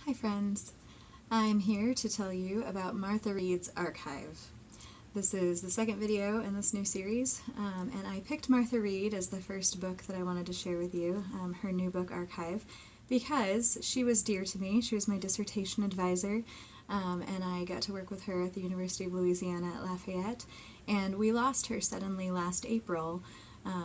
Hi friends, I'm here to tell you about Marthe Reed's Ark Hive. This is the second video in this new series, and I picked Marthe Reed as the first book that I wanted to share with you, her new book Ark Hive, because she was dear to me. She was my dissertation advisor, and I got to work with her at the University of Louisiana at Lafayette, and we lost her suddenly last April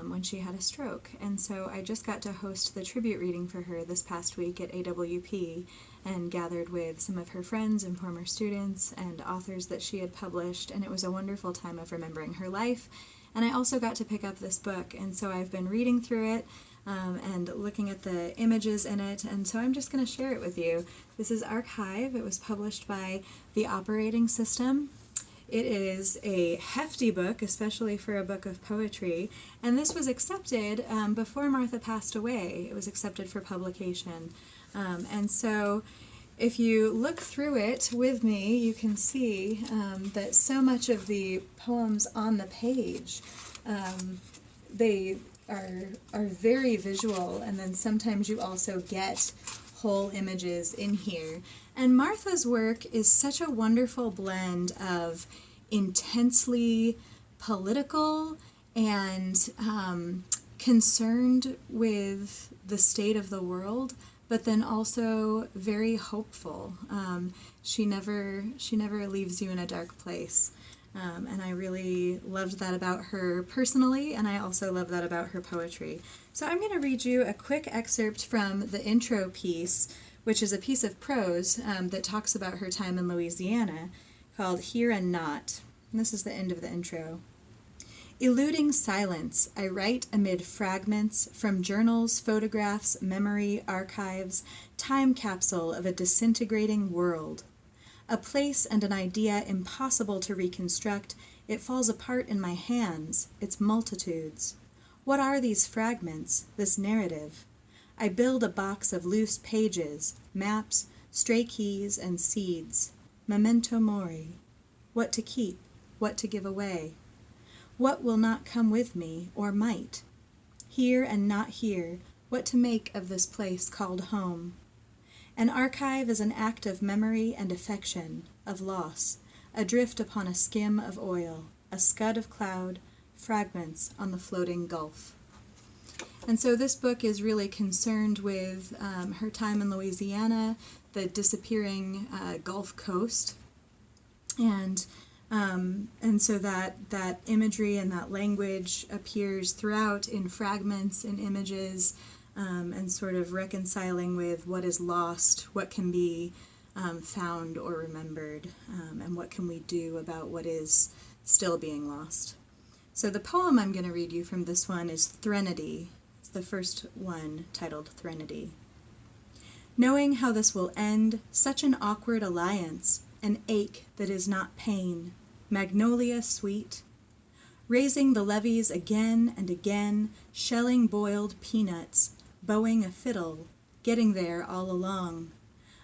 when she had a stroke. And so I just got to host the tribute reading for her this past week at AWP and gathered with some of her friends and former students and authors that she had published, and it was a wonderful time of remembering her life. And I also got to pick up this book, and so I've been reading through it and looking at the images in it, and so I'm just going to share it with you. This is Ark Hive. It was published by the Operating System. It is a hefty book, especially for a book of poetry, and this was accepted before Marthe passed away. It was accepted for publication. And so if you look through it with me, you can see that so much of the poems on the page, they are very visual, and then sometimes you also get whole images in here. And Marthe's work is such a wonderful blend of intensely political and concerned with the state of the world, but then also very hopeful. She never leaves you in a dark place. And I really loved that about her personally, and I also love that about her poetry. So I'm going to read you a quick excerpt from the intro piece, which is a piece of prose that talks about her time in Louisiana, called Here and Not. And this is the end of the intro. Eluding silence, I write amid fragments from journals, photographs, memory, archives, time capsule of a disintegrating world. A place and an idea impossible to reconstruct, it falls apart in my hands, its multitudes. What are these fragments, this narrative? I build a box of loose pages, maps, stray keys, and seeds. Memento mori. What to keep, what to give away. What will not come with me, or might? Here and not here, what to make of this place called home? An archive is an act of memory and affection, of loss, adrift upon a skim of oil, a scud of cloud, fragments on the floating gulf. And so this book is really concerned with her time in Louisiana, the disappearing Gulf Coast, and so that imagery and that language appears throughout in fragments and images, and sort of reconciling with what is lost, what can be found or remembered, and what can we do about what is still being lost. So the poem I'm going to read you from this one is Threnody. It's the first one, titled Threnody. Knowing how this will end, such an awkward alliance, an ache that is not pain, magnolia sweet, raising the levees again and again, shelling boiled peanuts, bowing a fiddle, getting there all along.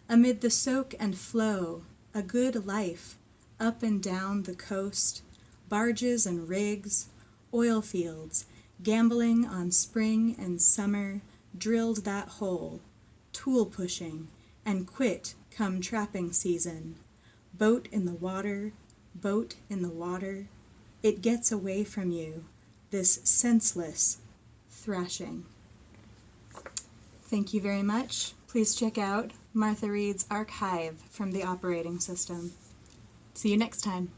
Amid the soak and flow, a good life, up and down the coast, barges and rigs, oil fields, gambling on spring and summer, drilled that hole, tool pushing, and quit come trapping season. Boat in the water, it gets away from you, this senseless thrashing. Thank you very much. Please check out Marthe Reed's Ark Hive from the Operating System. See you next time.